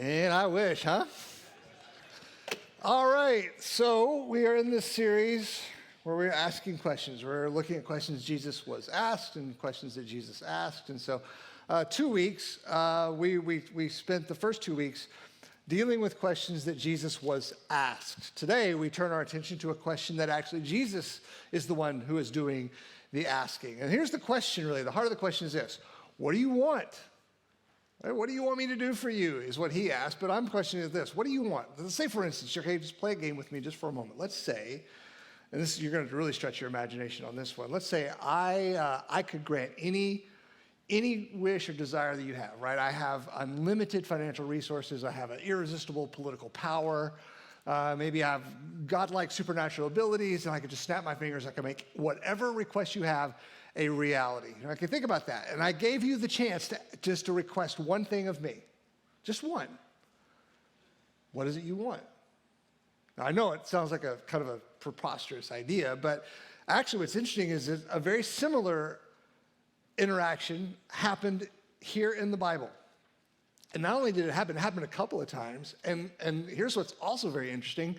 And I wish, huh? All right, so we are in this series where we're asking questions. We're looking at questions Jesus was asked and questions that Jesus asked. And so 2 weeks, we spent the first 2 weeks dealing with questions that Jesus was asked. Today, we turn our attention to a question that actually Jesus is the one who is doing the asking. And here's the question, really. The heart of the question is this: what do you want? What do you want me to do for you, is what he asked, but I'm questioning this. What do you want? Let's say, for instance, okay, just play a game with me just for a moment. Let's say, and this you're going to really stretch your imagination on this one. Let's say I could grant any wish or desire that you have, right? I have unlimited financial resources. I have an irresistible political power. Maybe I have godlike supernatural abilities, and I could just snap my fingers. I can make whatever request you have a reality. I can think about that. And I gave you the chance to request one thing of me, just one. What is it you want? Now, I know it sounds like a kind of a preposterous idea, but actually what's interesting is that a very similar interaction happened here in the Bible. And not only did it happened a couple of times, and here's what's also very interesting.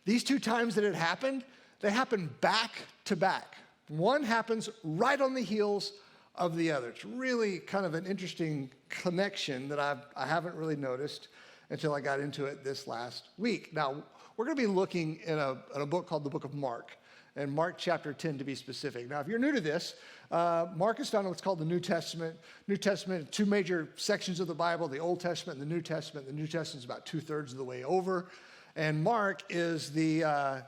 These 2 times that it happened, they happened back to back. One happens right on the heels of the other. It's really kind of an interesting connection that I haven't really noticed until I got into it this last week. Now, we're going to be looking in a book called the Book of Mark, and Mark chapter 10 to be specific. Now, if you're new to this, Mark is found in what's called the New Testament. New Testament, 2 major sections of the Bible, the Old Testament and the New Testament. The New Testament is about 2/3 of the way over, and Mark is the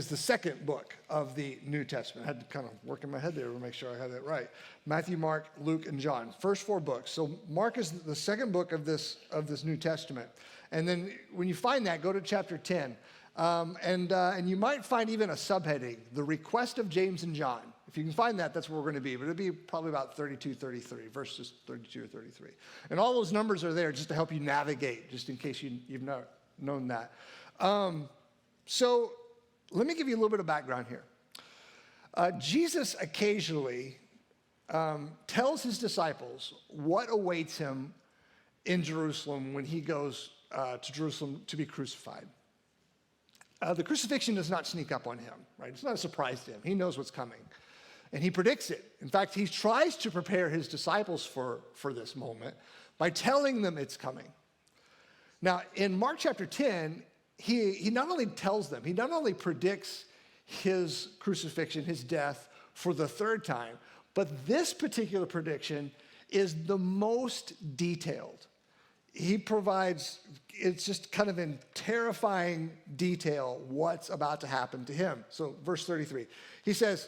second book of the New Testament. I had to kind of work in my head there to make sure I had that right. Matthew, Mark, Luke, and John. First 4 books. So Mark is the second book of this New Testament. And then when you find that, go to chapter 10. And you might find even a subheading, the request of James and John. If you can find that, that's where we're going to be. But it'll be probably about 32, 33, verses 32 or 33. And all those numbers are there just to help you navigate, just in case you've not known that. So let me give you a little bit of background here. Jesus occasionally tells his disciples what awaits him in Jerusalem when he goes to Jerusalem to be crucified. The crucifixion does not sneak up on him, right? It's not a surprise to him. He knows what's coming, and he predicts it. In fact, he tries to prepare his disciples for this moment by telling them it's coming. Now, in Mark chapter 10, he not only tells them, he not only predicts his crucifixion, his death for the 3rd time, but this particular prediction is the most detailed. He provides, it's just kind of in terrifying detail what's about to happen to him. So verse 33, he says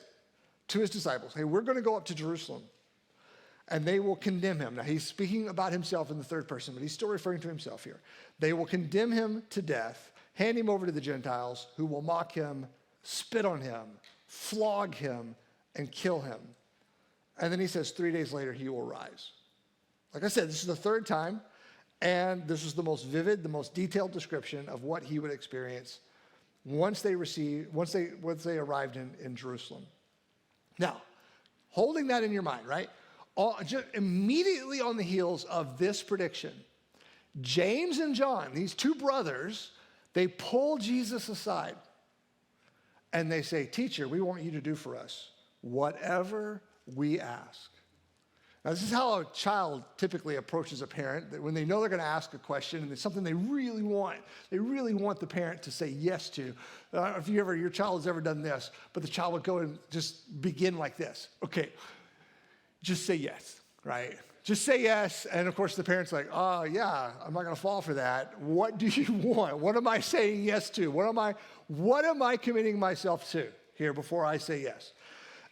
to his disciples, hey, we're going to go up to Jerusalem, and they will condemn him. Now, he's speaking about himself in the 3rd person, but he's still referring to himself here. They will condemn him to death, hand him over to the Gentiles, who will mock him, spit on him, flog him, and kill him. And then he says 3 days later, he will rise. Like I said, this is the 3rd time. And this is the most vivid, the most detailed description of what he would experience once they arrived in Jerusalem. Now, holding that in your mind, right? Just immediately on the heels of this prediction, James and John, these 2 brothers, they pull Jesus aside and they say, teacher, we want you to do for us whatever we ask. Now, this is how a child typically approaches a parent, that when they know they're going to ask a question and it's something they really want the parent to say yes to. If your child has ever done this, but the child would go and just begin like this. Okay, just say yes, right? Just say yes, and of course the parent's like, oh yeah, I'm not going to fall for that. What do you want? What am I saying yes to? What am I committing myself to here before I say yes?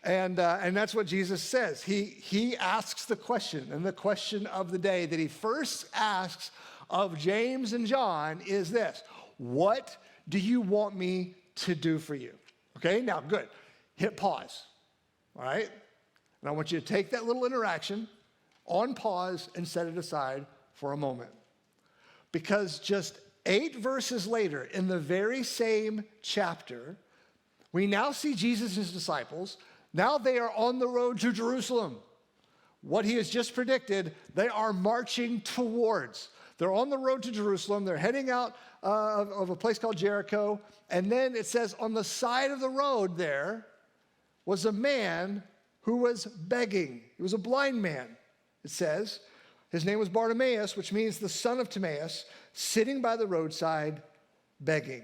And that's what Jesus says. He asks the question, and the question of the day that he first asks of James and John is this: what do you want me to do for you? Okay, now good. Hit pause, all right? And I want you to take that little interaction on pause and set it aside for a moment. Because just 8 verses later, in the very same chapter, we now see Jesus and his disciples. Now they are on the road to Jerusalem. What he has just predicted, they are marching towards. They're on the road to Jerusalem. They're heading out of a place called Jericho. And then it says on the side of the road there was a man who was begging. He was a blind man, it says. His name was Bartimaeus, which means the son of Timaeus, sitting by the roadside begging.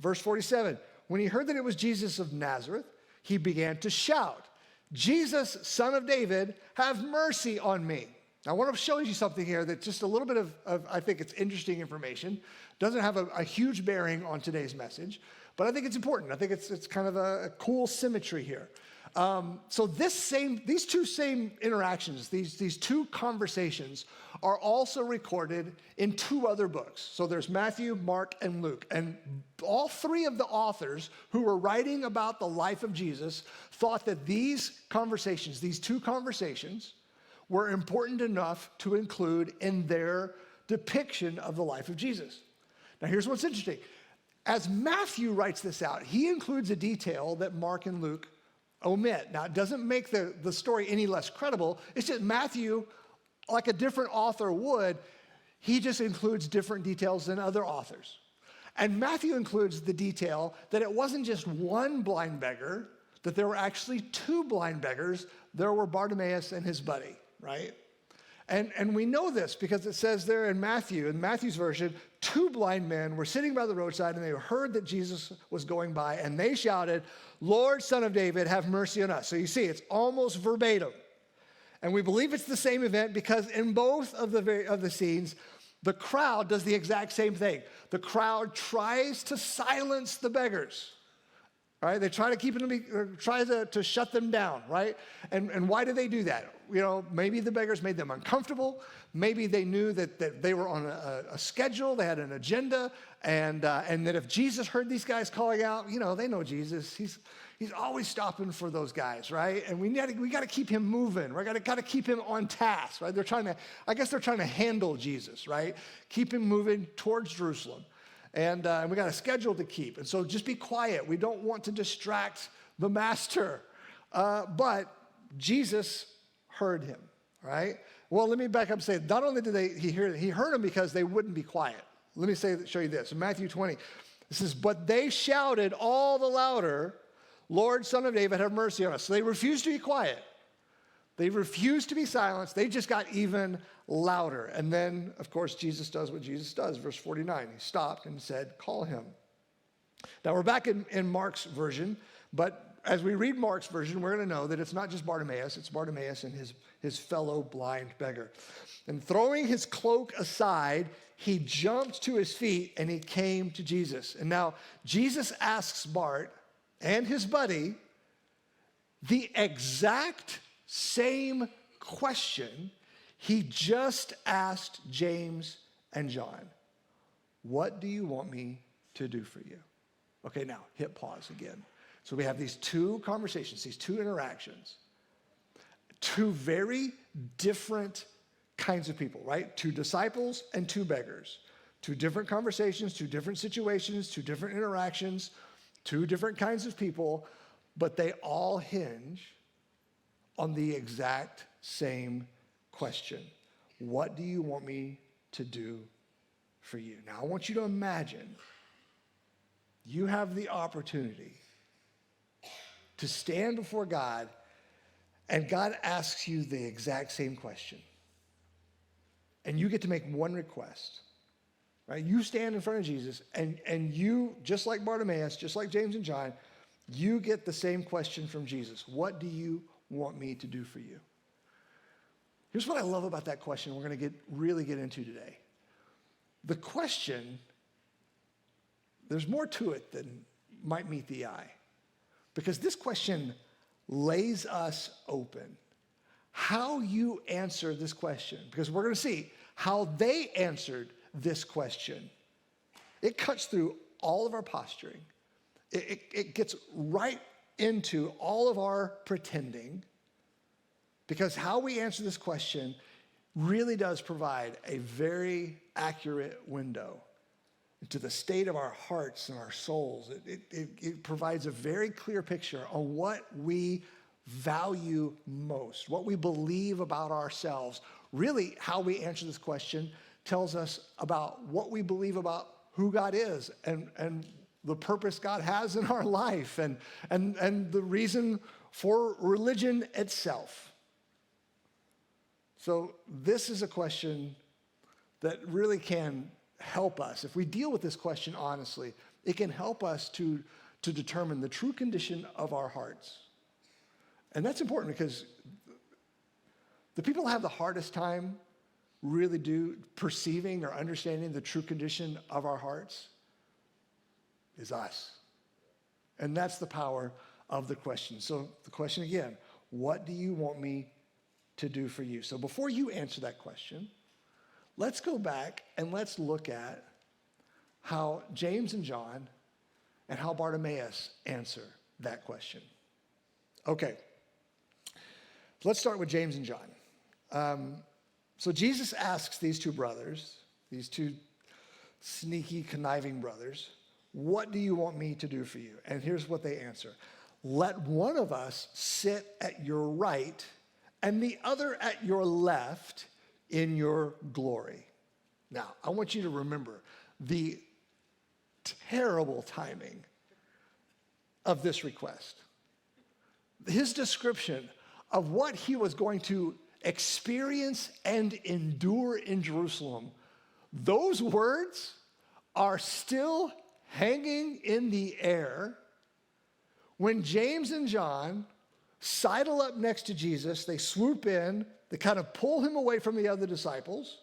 Verse 47, when he heard that it was Jesus of Nazareth, he began to shout, Jesus, son of David, have mercy on me. I want to show you something here that just a little bit of I think it's interesting information. Doesn't have a huge bearing on today's message, but I think it's important. I think it's kind of a cool symmetry here. So these two same interactions, these two conversations are also recorded in two other books. So there's Matthew, Mark, and Luke. And all three of the authors who were writing about the life of Jesus thought that these two conversations, were important enough to include in their depiction of the life of Jesus. Now here's what's interesting. As Matthew writes this out, he includes a detail that Mark and Luke omit. Now, it doesn't make the story any less credible. It's just Matthew, like a different author would, he just includes different details than other authors. And Matthew includes the detail that it wasn't just one blind beggar, that there were actually two blind beggars. There were Bartimaeus and his buddy, right? And we know this because it says there in Matthew's version, two blind men were sitting by the roadside and they heard that Jesus was going by and they shouted, Lord, Son of David, have mercy on us. So you see, it's almost verbatim. And we believe it's the same event because in both of the scenes, the crowd does the exact same thing. The crowd tries to silence the beggars. Right? They try to keep them, try to shut them down, right? And why do they do that? You know, maybe the beggars made them uncomfortable. Maybe they knew that they were on a schedule, they had an agenda, and that if Jesus heard these guys calling out, you know, they know Jesus. He's always stopping for those guys, right? And we got to keep him moving. We got to keep him on task, right? They're trying to handle Jesus, right? Keep him moving towards Jerusalem. And we got a schedule to keep. And so just be quiet. We don't want to distract the master. But Jesus heard him, right? Well, let me back up and say, not only did he heard him because they wouldn't be quiet. Let me show you this. In Matthew 20, it says, but they shouted all the louder, Lord, Son of David, have mercy on us. So they refused to be quiet. They refused to be silenced. They just got even louder. And then, of course, Jesus does what Jesus does. Verse 49, he stopped and said, call him. Now, we're back in Mark's version, but as we read Mark's version, we're going to know that it's not just Bartimaeus, it's Bartimaeus and his fellow blind beggar. And throwing his cloak aside, he jumped to his feet and he came to Jesus. And now, Jesus asks Bart and his buddy the exact same question he just asked James and John. What do you want me to do for you? Okay, now hit pause again. So we have these two conversations, these two interactions. Two very different kinds of people, right? Two disciples and two beggars. Two different conversations, two different situations, two different interactions, two different kinds of people, but they all hinge on the exact same question. What do you want me to do for you? Now, I want you to imagine you have the opportunity to stand before God and God asks you the exact same question. And you get to make one request, right? You stand in front of Jesus and you, just like Bartimaeus, just like James and John, you get the same question from Jesus. What do you want me to do for you? Here's what I love about that question we're going to really get into today. The question, there's more to it than might meet the eye. Because this question lays us open. How you answer this question, because we're going to see how they answered this question. It cuts through all of our posturing. It gets right into all of our pretending, because how we answer this question really does provide a very accurate window into the state of our hearts and our souls. It provides a very clear picture on what we value most, what we believe about ourselves. Really, how we answer this question tells us about what we believe about who God is and the purpose God has in our life and the reason for religion itself. So this is a question that really can help us. If we deal with this question honestly, it can help us to determine the true condition of our hearts. And that's important because the people who have the hardest time really perceiving or understanding the true condition of our hearts is us. And that's the power of the question. So the question again, what do you want me to do for you? So before you answer that question, let's go back and let's look at how James and John and how Bartimaeus answer that question. Okay, let's start with James and John. So Jesus asks these two brothers, these two sneaky, conniving brothers, what do you want me to do for you? And here's what they answer. Let one of us sit at your right and the other at your left in your glory. Now, I want you to remember the terrible timing of this request. His description of what he was going to experience and endure in Jerusalem, those words are still hanging in the air when James and John sidle up next to Jesus. They swoop in, they kind of pull him away from the other disciples,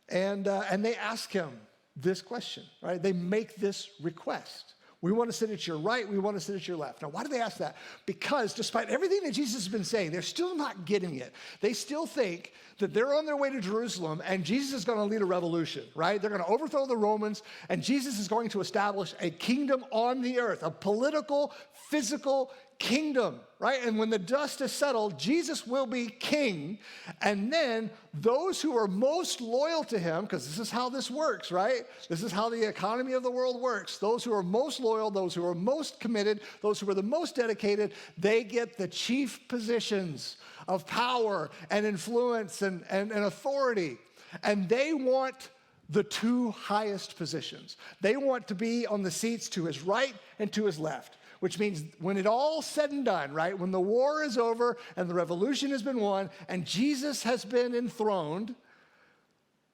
and they ask him this question, right? They make this request. We want to sit at your right, we want to sit at your left. Now, why do they ask that? Because despite everything that Jesus has been saying, they're still not getting it. They still think that they're on their way to Jerusalem and Jesus is going to lead a revolution, right? They're going to overthrow the Romans and Jesus is going to establish a kingdom on the earth, a political, physical kingdom, right? And when the dust is settled, Jesus will be king. And then those who are most loyal to him, because this is how this works, right? This is how the economy of the world works. Those who are most loyal, those who are most committed, those who are the most dedicated, they get the chief positions of power and influence and authority. And they want the two highest positions. They want to be on the seats to his right and to his left. Which means when it all said and done, right, when the war is over and the revolution has been won and Jesus has been enthroned,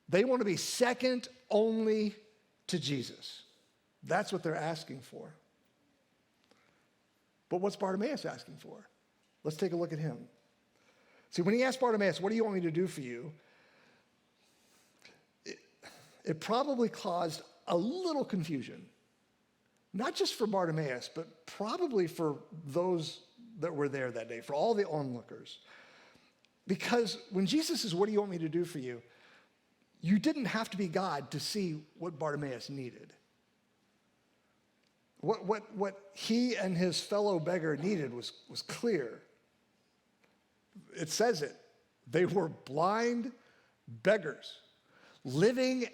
they want to be second only to Jesus. That's what they're asking for. But what's Bartimaeus asking for? Let's take a look at him. See, when he asked Bartimaeus, what do you want me to do for you? It probably caused a little confusion. Not just for Bartimaeus, but probably for those that were there that day, for all the onlookers. Because when Jesus says, what do you want me to do for you? You didn't have to be God to see what Bartimaeus needed. What he and his fellow beggar needed was clear. It says it. They were blind beggars, living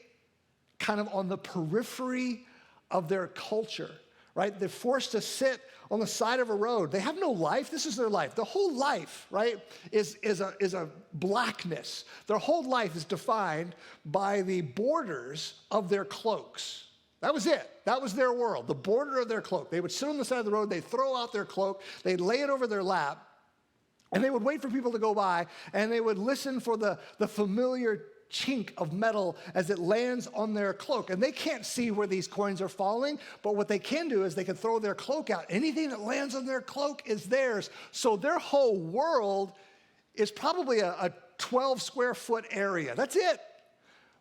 kind of on the periphery of their culture, right? They're forced to sit on the side of a road. They have no life. This is their life. The whole life, right, is a blackness. Their whole life is defined by the borders of their cloaks. That was it. That was their world, the border of their cloak. They would sit on the side of the road. They'd throw out their cloak. They'd lay it over their lap, and they would wait for people to go by, and they would listen for the familiar chink of metal as it lands on their cloak. And they can't see where these coins are falling, but what they can do is they can throw their cloak out. Anything that lands on their cloak is theirs. So their whole world is probably a 12 square foot area. That's it.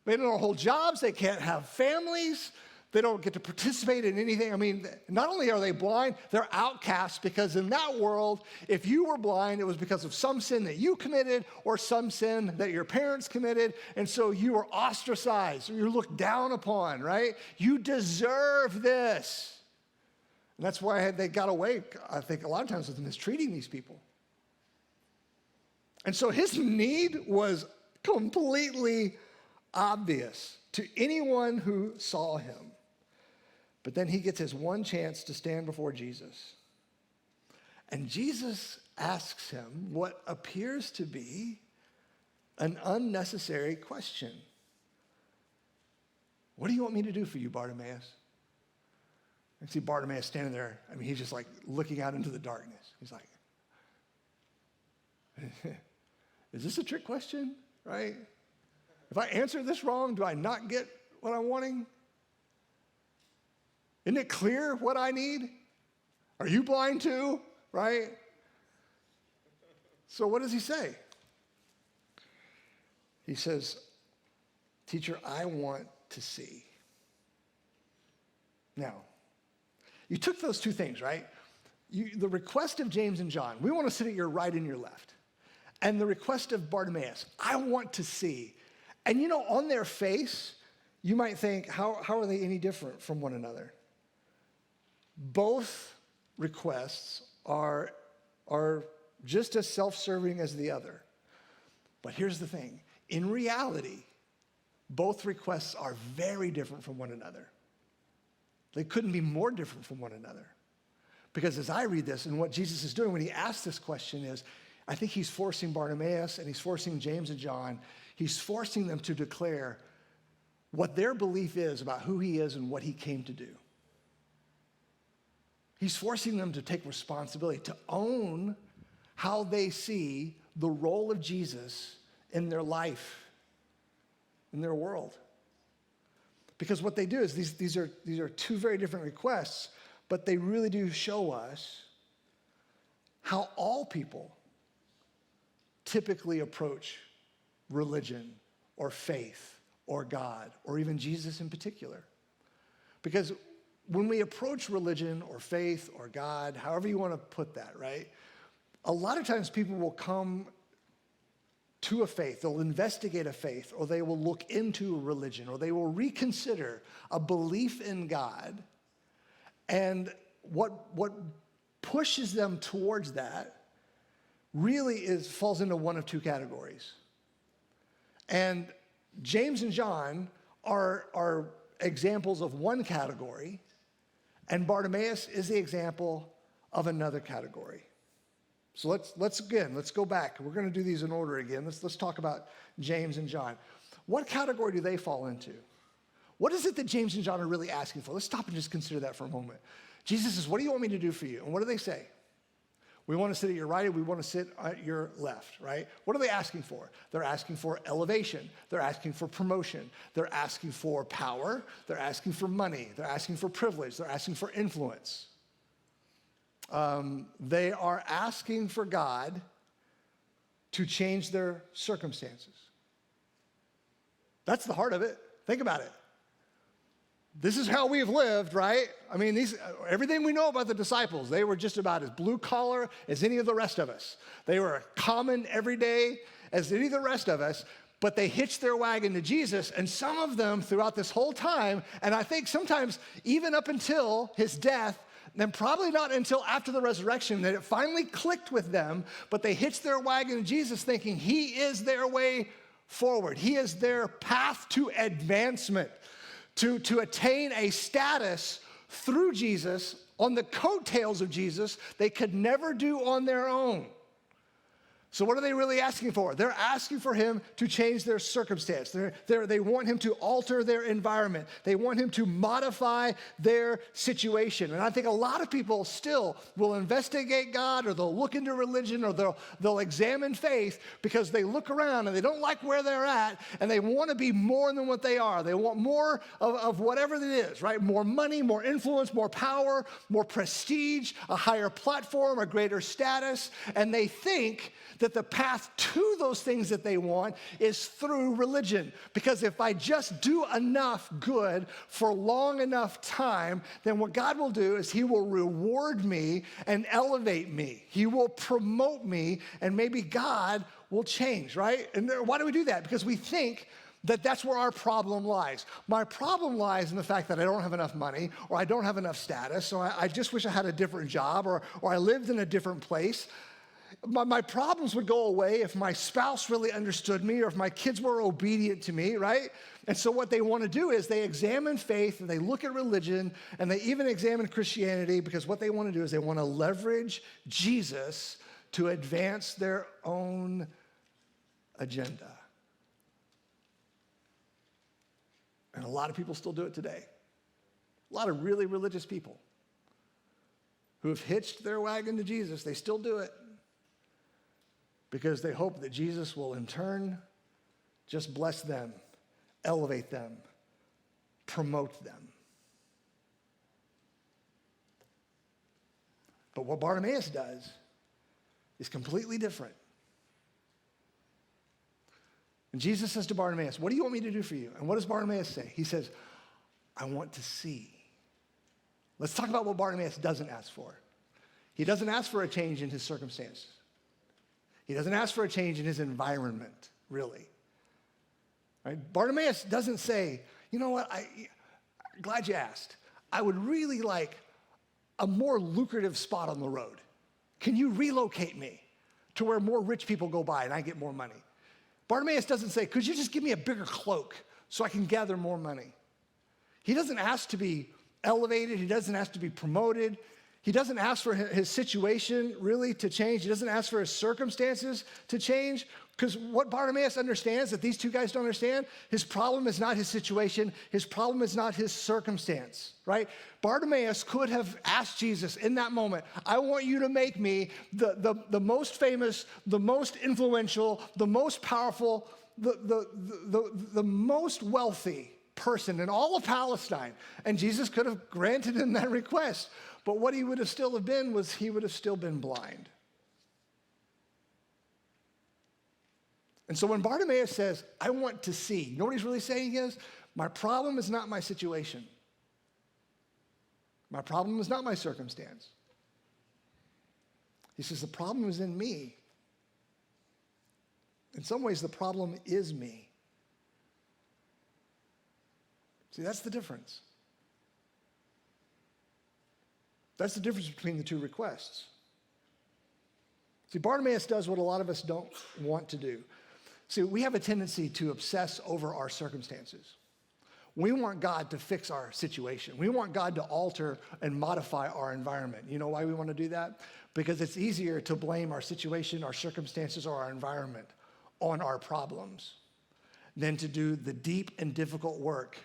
They don't hold jobs. They can't have families. They don't get to participate in anything. I mean, not only are they blind, they're outcasts because in that world, if you were blind, it was because of some sin that you committed or some sin that your parents committed. And so you were ostracized or you're looked down upon, right? You deserve this. And that's why they got away, I think, a lot of times with mistreating these people. And so his need was completely obvious to anyone who saw him. But then he gets his one chance to stand before Jesus. And Jesus asks him what appears to be an unnecessary question. what do you want me to do for you, Bartimaeus? I see Bartimaeus standing there. I mean, he's just like looking out into the darkness. He's like, is this a trick question, right? If I answer this wrong, do I not get what I'm wanting? Isn't it clear what I need? Are you blind too, right? So what does he say? He says, teacher, I want to see. Now, you took those two things, right? The request of James and John, we want to sit at your right and your left. And the request of Bartimaeus, I want to see. And you know, on their face, you might think, how are they any different from one another? Both requests are just as self-serving as the other. But here's the thing. In reality, both requests are very different from one another. They couldn't be more different from one another. Because as I read this, and what Jesus is doing when he asks this question is, I think he's forcing Bartimaeus and he's forcing James and John, he's forcing them to declare what their belief is about who he is and what he came to do. He's forcing them to take responsibility, to own how they see the role of Jesus in their life, in their world. Because what they do is these are two very different requests, but they really do show us how all people typically approach religion or faith or God or even Jesus in particular. Because when we approach religion or faith or God, however you want to put that, right? A lot of times people will come to a faith, they'll investigate a faith, or they will look into a religion, or they will reconsider a belief in God. And what pushes them towards that really falls into one of two categories. And James and John are examples of one category, and Bartimaeus is the example of another category. So let's go back. We're going to do these in order again. Let's talk about James and John. What category do they fall into? What is it that James and John are really asking for? Let's stop and just consider that for a moment. Jesus says, what do you want me to do for you? And what do they say? We want to sit at your right, and we want to sit at your left, right? What are they asking for? They're asking for elevation. They're asking for promotion. They're asking for power. They're asking for money. They're asking for privilege. They're asking for influence. They are asking for God to change their circumstances. That's the heart of it. Think about it. This is how we've lived, right? I mean, everything we know about the disciples, they were just about as blue collar as any of the rest of us. They were common every day as any of the rest of us, but they hitched their wagon to Jesus, and some of them throughout this whole time, and I think sometimes even up until his death, and probably not until after the resurrection that it finally clicked with them, but they hitched their wagon to Jesus thinking he is their way forward. He is their path to advancement, to attain a status through Jesus on the coattails of Jesus they could never do on their own. So what are they really asking for? They're asking for him to change their circumstance. They want him to alter their environment. They want him to modify their situation. And I think a lot of people still will investigate God, or they'll look into religion, or they'll examine faith because they look around and they don't like where they're at, and they want to be more than what they are. They want more of whatever it is, right? More money, more influence, more power, more prestige, a higher platform, a greater status, and they think that the path to those things that they want is through religion. Because if I just do enough good for long enough time, then what God will do is he will reward me and elevate me. He will promote me, and maybe God will change, right? And why do we do that? Because we think that that's where our problem lies. My problem lies in the fact that I don't have enough money, or I don't have enough status, or I just wish I had a different job, or I lived in a different place. My problems would go away if my spouse really understood me, or if my kids were obedient to me, right? And so what they want to do is they examine faith, and they look at religion, and they even examine Christianity, because what they want to do is they want to leverage Jesus to advance their own agenda. And a lot of people still do it today. A lot of really religious people who have hitched their wagon to Jesus, they still do it because they hope that Jesus will in turn just bless them, elevate them, promote them. But what Bartimaeus does is completely different. And Jesus says to Bartimaeus, what do you want me to do for you? And what does Bartimaeus say? He says, I want to see. Let's talk about what Bartimaeus doesn't ask for. He doesn't ask for a change in his circumstances. He doesn't ask for a change in his environment, really. Right? Bartimaeus doesn't say, you know what, I'm glad you asked. I would really like a more lucrative spot on the road. Can you relocate me to where more rich people go by and I get more money? Bartimaeus doesn't say, could you just give me a bigger cloak so I can gather more money? He doesn't ask to be elevated. He doesn't ask to be promoted. He doesn't ask for his situation really to change. He doesn't ask for his circumstances to change, because what Bartimaeus understands that these two guys don't understand, his problem is not his situation. His problem is not his circumstance, right? Bartimaeus could have asked Jesus in that moment, I want you to make me the most famous, the most influential, the most powerful, the most wealthy person in all of Palestine. And Jesus could have granted him that request. But what he would have still have been was he would have still been blind. And so when Bartimaeus says, I want to see, you know what he's really saying is, my problem is not my situation. My problem is not my circumstance. He says, the problem is in me. In some ways, the problem is me. See, that's the difference. That's the difference between the two requests. See, Bartimaeus does what a lot of us don't want to do. See, we have a tendency to obsess over our circumstances. We want God to fix our situation. We want God to alter and modify our environment. You know why we want to do that? Because it's easier to blame our situation, our circumstances, or our environment on our problems than to do the deep and difficult work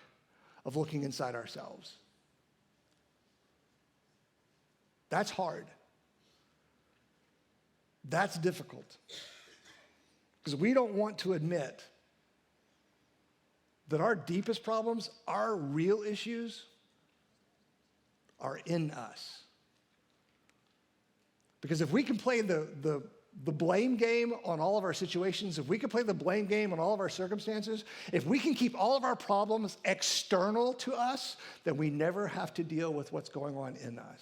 of looking inside ourselves. That's hard. That's difficult. Because we don't want to admit that our deepest problems, our real issues, are in us. Because if we can play the blame game on all of our situations, if we can play the blame game on all of our circumstances, if we can keep all of our problems external to us, then we never have to deal with what's going on in us.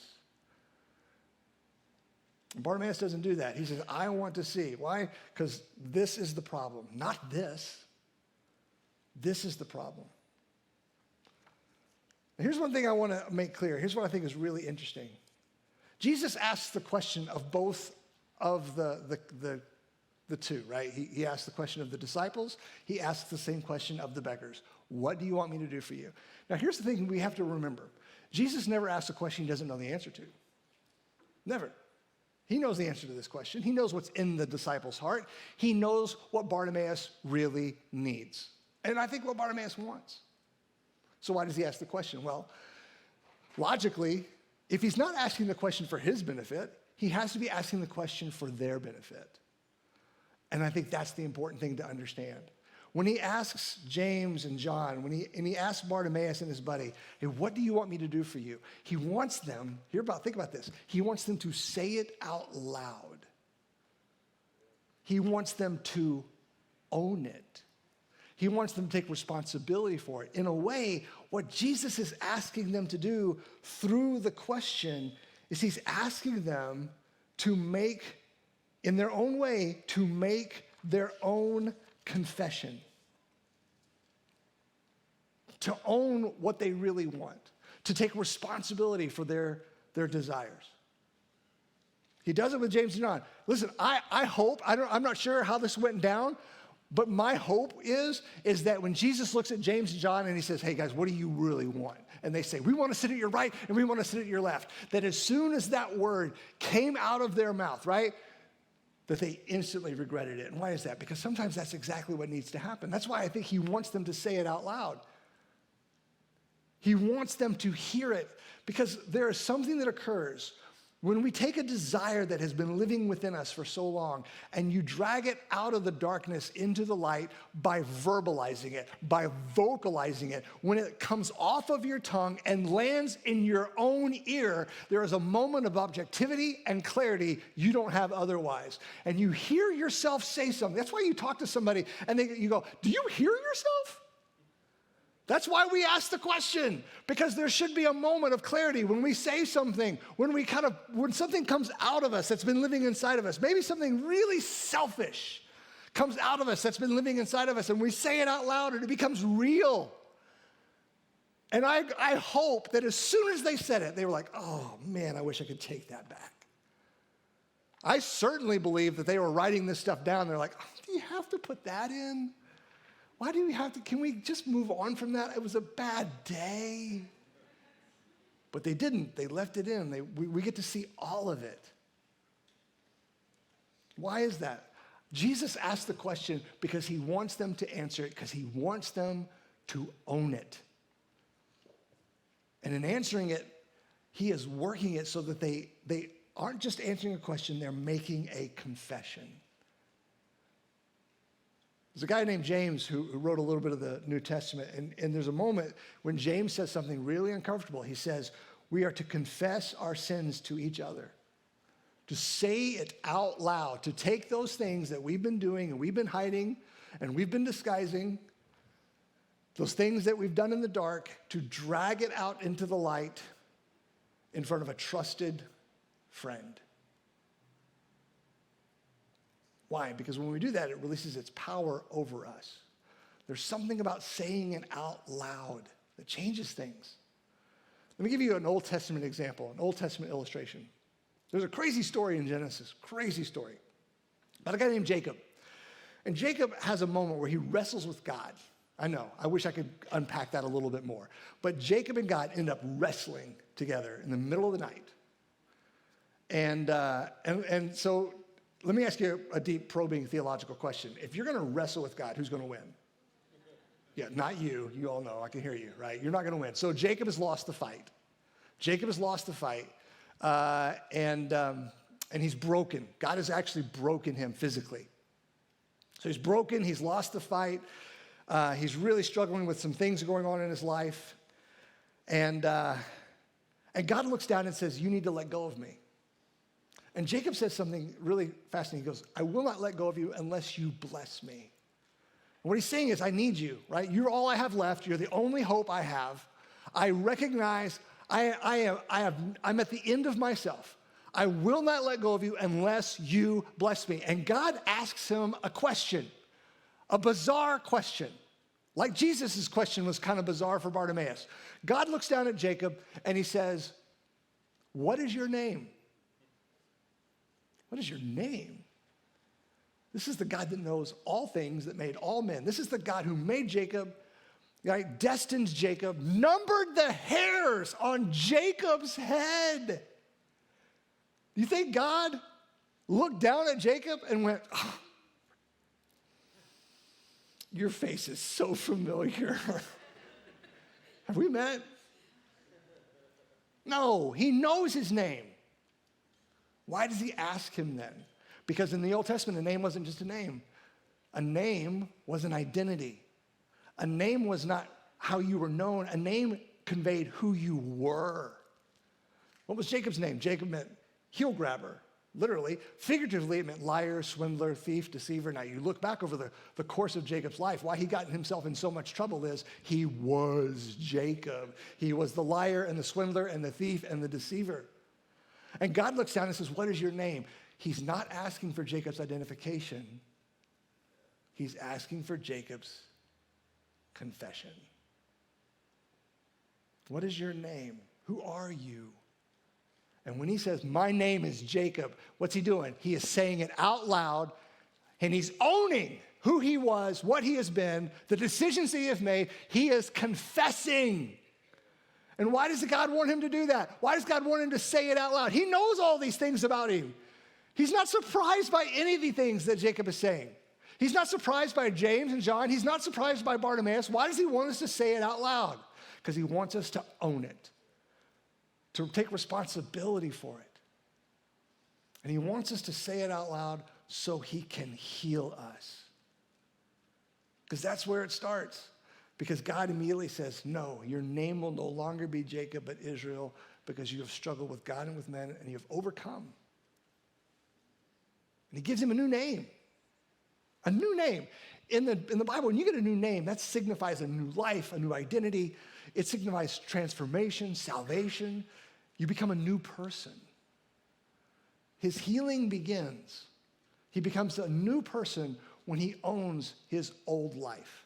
Bartimaeus doesn't do that. He says, I want to see. Why? Because this is the problem, not this. This is the problem. Here's one thing I want to make clear. Here's what I think is really interesting. Jesus asks the question of both of the two, right? He asked the question of the disciples. He asks the same question of the beggars. What do you want me to do for you? Now, here's the thing we have to remember. Jesus never asks a question he doesn't know the answer to. Never. He knows the answer to this question. He knows what's in the disciples' heart. He knows what Bartimaeus really needs. And I think what Bartimaeus wants. So why does he ask the question? Well, logically, if he's not asking the question for his benefit, he has to be asking the question for their benefit. And I think that's the important thing to understand. When he asks James and John, and he asks Bartimaeus and his buddy, hey, what do you want me to do for you? He wants them, think about this. He wants them to say it out loud. He wants them to own it. He wants them to take responsibility for it. In a way, what Jesus is asking them to do through the question is he's asking them to make, in their own way, to make their own confession. To own what they really want. To take responsibility for their desires. He does it with James and John. Listen, I hope, I'm not sure how this went down, but my hope is that when Jesus looks at James and John and he says, hey guys, what do you really want? And they say, we want to sit at your right and we want to sit at your left. That as soon as that word came out of their mouth, right? That they instantly regretted it. And why is that? Because sometimes that's exactly what needs to happen. That's why I think he wants them to say it out loud. He wants them to hear it because there is something that occurs when we take a desire that has been living within us for so long and you drag it out of the darkness into the light by verbalizing it, by vocalizing it. When it comes off of your tongue and lands in your own ear, there is a moment of objectivity and clarity you don't have otherwise. And you hear yourself say something. That's why you talk to somebody and you go, do you hear yourself? That's why we ask the question, because there should be a moment of clarity when we say something, when something comes out of us that's been living inside of us, maybe something really selfish comes out of us that's been living inside of us, and we say it out loud and it becomes real. And I hope that as soon as they said it, they were like, oh man, I wish I could take that back. I certainly believe that they were writing this stuff down. They're like, oh, do you have to put that in? Why do we have to, can we just move on from that? It was a bad day. But they didn't. They left it in. We get to see all of it. Why is that? Jesus asked the question because he wants them to answer it, because he wants them to own it. And in answering it, he is working it so that they aren't just answering a question, they're making a confession. There's a guy named James who wrote a little bit of the New Testament, and there's a moment when James says something really uncomfortable. He says, we are to confess our sins to each other, to say it out loud, to take those things that we've been doing and we've been hiding and we've been disguising, those things that we've done in the dark, to drag it out into the light in front of a trusted friend. Why? Because when we do that, it releases its power over us. There's something about saying it out loud that changes things. Let me give you an Old Testament example, an Old Testament illustration. There's a crazy story in Genesis, crazy story, about a guy named Jacob. And Jacob has a moment where he wrestles with God. I know, I wish I could unpack that a little bit more. But Jacob and God end up wrestling together in the middle of the night. And so let me ask you a deep, probing theological question. If you're going to wrestle with God, who's going to win? Yeah, not you. You all know. I can hear you, right? You're not going to win. So Jacob has lost the fight. Jacob has lost the fight, and he's broken. God has actually broken him physically. So he's broken. He's lost the fight. He's really struggling with some things going on in his life. And God looks down and says, you need to let go of me. And Jacob says something really fascinating. He goes, I will not let go of you unless you bless me. And what he's saying is, I need you, right? You're all I have left. You're the only hope I have. I recognize I'm at the end of myself. I will not let go of you unless you bless me. And God asks him a question, a bizarre question. Like Jesus' question was kind of bizarre for Bartimaeus. God looks down at Jacob and he says, what is your name? What is your name? This is the God that knows all things, that made all men. This is the God who made Jacob, right, destined Jacob, numbered the hairs on Jacob's head. Do you think God looked down at Jacob and went, oh, your face is so familiar. Have we met? No, he knows his name. Why does he ask him then? Because in the Old Testament, a name wasn't just a name. A name was an identity. A name was not how you were known. A name conveyed who you were. What was Jacob's name? Jacob meant heel grabber, literally. Figuratively, it meant liar, swindler, thief, deceiver. Now, you look back over the course of Jacob's life, why he got himself in so much trouble is he was Jacob. He was the liar and the swindler and the thief and the deceiver. And God looks down and says, what is your name? He's not asking for Jacob's identification. He's asking for Jacob's confession. What is your name? Who are you? And when he says, my name is Jacob, what's he doing? He is saying it out loud, and he's owning who he was, what he has been, the decisions that he has made. He is confessing. And why does God want him to do that? Why does God want him to say it out loud? He knows all these things about him. He's not surprised by any of the things that Jacob is saying. He's not surprised by James and John. He's not surprised by Bartimaeus. Why does he want us to say it out loud? because he wants us to own it, to take responsibility for it. And he wants us to say it out loud so he can heal us. Because that's where it starts. Because God immediately says, no, your name will no longer be Jacob, but Israel, because you have struggled with God and with men, and you have overcome. And he gives him a new name. A new name. In the Bible, when you get a new name, that signifies a new life, a new identity. It signifies transformation, salvation. You become a new person. His healing begins. He becomes a new person when he owns his old life.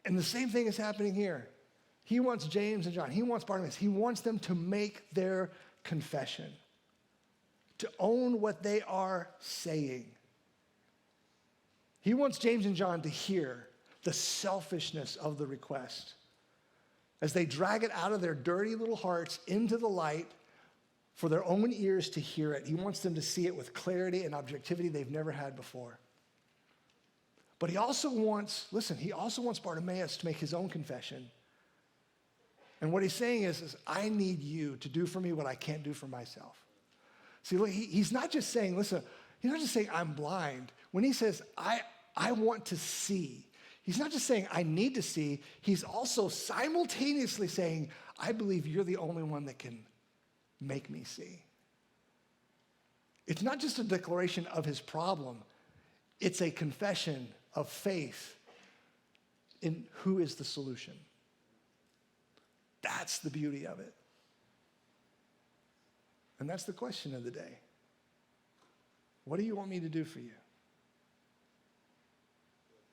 And the same thing is happening here. He wants James and John, he wants Barnabas, he wants them to make their confession, to own what they are saying. He wants James and John to hear the selfishness of the request as they drag it out of their dirty little hearts into the light for their own ears to hear it. He wants them to see it with clarity and objectivity they've never had before. But he also wants Bartimaeus to make his own confession. And what he's saying is I need you to do for me what I can't do for myself. See, look, he's not just saying, listen, he's not just saying I'm blind. When he says, I want to see, he's not just saying I need to see, he's also simultaneously saying, I believe you're the only one that can make me see. It's not just a declaration of his problem, it's a confession of faith in who is the solution. That's the beauty of it. And that's the question of the day. What do you want me to do for you?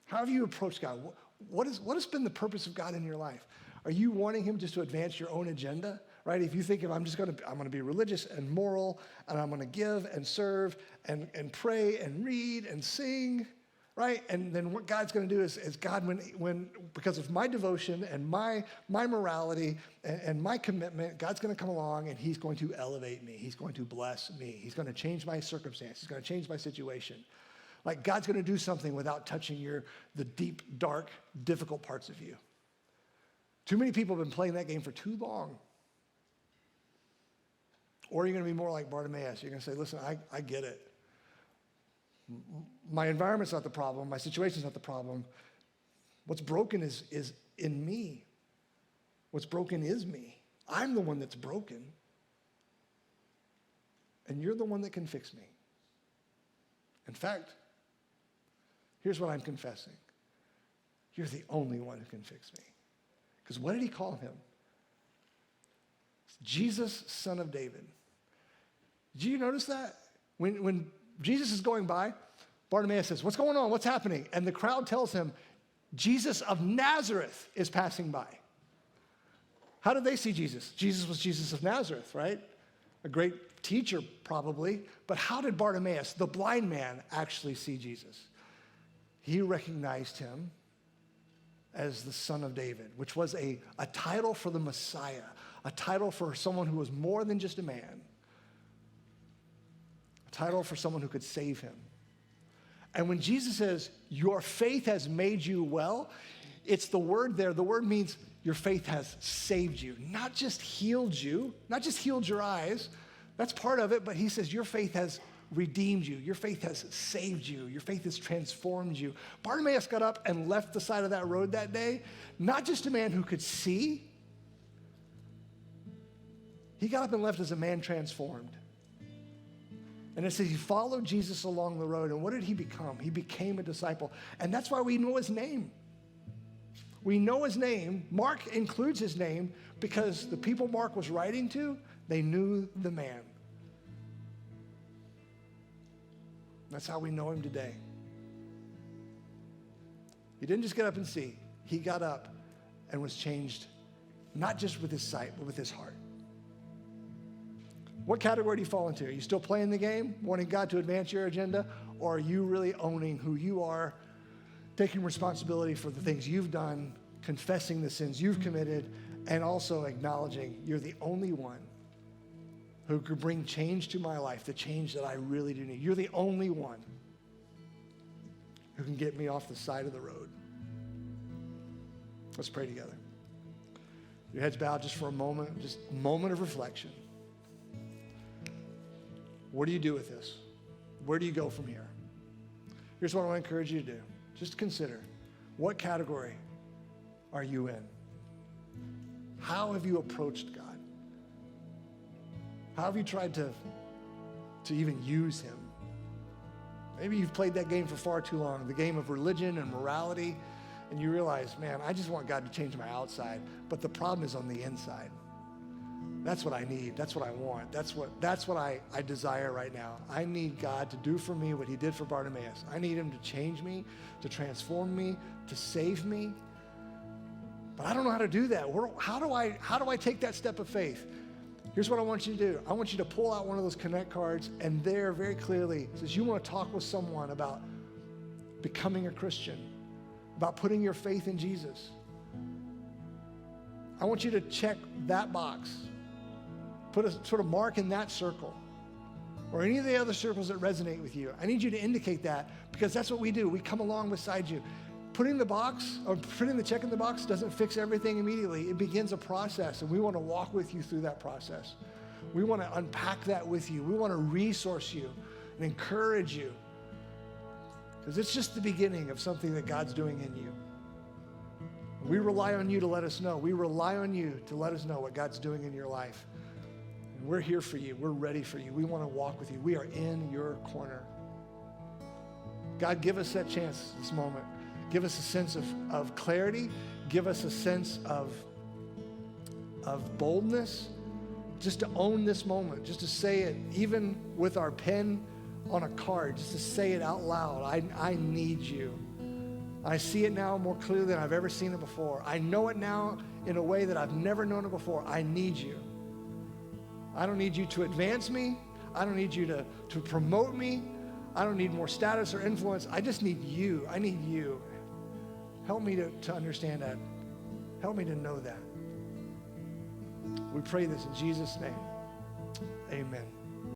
How have you approached God? What has been the purpose of God in your life? Are you wanting him just to advance your own agenda? Right? If you think I'm going to be religious and moral, and I'm going to give and serve and pray and read and sing, right? And then what God's going to do is God, when because of my devotion and my morality and my commitment, God's going to come along and he's going to elevate me. He's going to bless me. He's going to change my circumstance. He's going to change my situation. Like God's going to do something without touching the deep, dark, difficult parts of you. Too many people have been playing that game for too long. Or you're going to be more like Bartimaeus. You're going to say, listen, I get it. My environment's not the problem. My situation's not the problem. What's broken is in me. What's broken is me. I'm the one that's broken. And you're the one that can fix me. In fact, here's what I'm confessing. You're the only one who can fix me. Because what did he call him? Jesus, son of David. Did you notice that? When Jesus is going by, Bartimaeus says, what's going on? What's happening? And the crowd tells him, Jesus of Nazareth is passing by. How did they see Jesus? Jesus was Jesus of Nazareth, right? A great teacher, probably. But how did Bartimaeus, the blind man, actually see Jesus? He recognized him as the son of David, which was a title for the Messiah, a title for someone who was more than just a man, a title for someone who could save him. And when Jesus says, your faith has made you well, it's the word there. The word means your faith has saved you, not just healed you, not just healed your eyes. That's part of it, but he says your faith has redeemed you. Your faith has saved you. Your faith has transformed you. Bartimaeus got up and left the side of that road that day, not just a man who could see. He got up and left as a man transformed. And it says he followed Jesus along the road. And what did he become? He became a disciple. And that's why we know his name. We know his name. Mark includes his name because the people Mark was writing to, they knew the man. That's how we know him today. He didn't just get up and see. He got up and was changed, not just with his sight, but with his heart. What category do you fall into? Are you still playing the game, wanting God to advance your agenda? Or are you really owning who you are, taking responsibility for the things you've done, confessing the sins you've committed, and also acknowledging you're the only one who could bring change to my life, the change that I really do need. You're the only one who can get me off the side of the road. Let's pray together. Your head's bowed just for a moment, just a moment of reflection. What do you do with this? Where do you go from here? Here's what I want to encourage you to do. Just consider, what category are you in? How have you approached God? How have you tried to even use him? Maybe you've played that game for far too long, the game of religion and morality, and you realize, man, I just want God to change my outside, but the problem is on the inside. That's what I need. That's what I want. That's what I desire right now. I need God to do for me what he did for Bartimaeus. I need him to change me, to transform me, to save me. But I don't know how to do that. How do I take that step of faith? Here's what I want you to do. I want you to pull out one of those Connect cards, and there very clearly it says you want to talk with someone about becoming a Christian, about putting your faith in Jesus. I want you to check that box. Put a sort of mark in that circle or any of the other circles that resonate with you. I need you to indicate that, because that's what we do. We come along beside you. Putting the box or putting the check in the box doesn't fix everything immediately. It begins a process, and we want to walk with you through that process. We want to unpack that with you. We want to resource you and encourage you, because it's just the beginning of something that God's doing in you. We rely on you to let us know. We rely on you to let us know what God's doing in your life. And we're here for you. We're ready for you. We want to walk with you. We are in your corner. God, give us that chance this moment. Give us a sense of clarity. Give us a sense of boldness, just to own this moment, just to say it, even with our pen on a card, just to say it out loud. I need you. I see it now more clearly than I've ever seen it before. I know it now in a way that I've never known it before. I need you. I don't need you to advance me. I don't need you to promote me. I don't need more status or influence. I just need you. I need you. Help me to understand that. Help me to know that. We pray this in Jesus' name. Amen.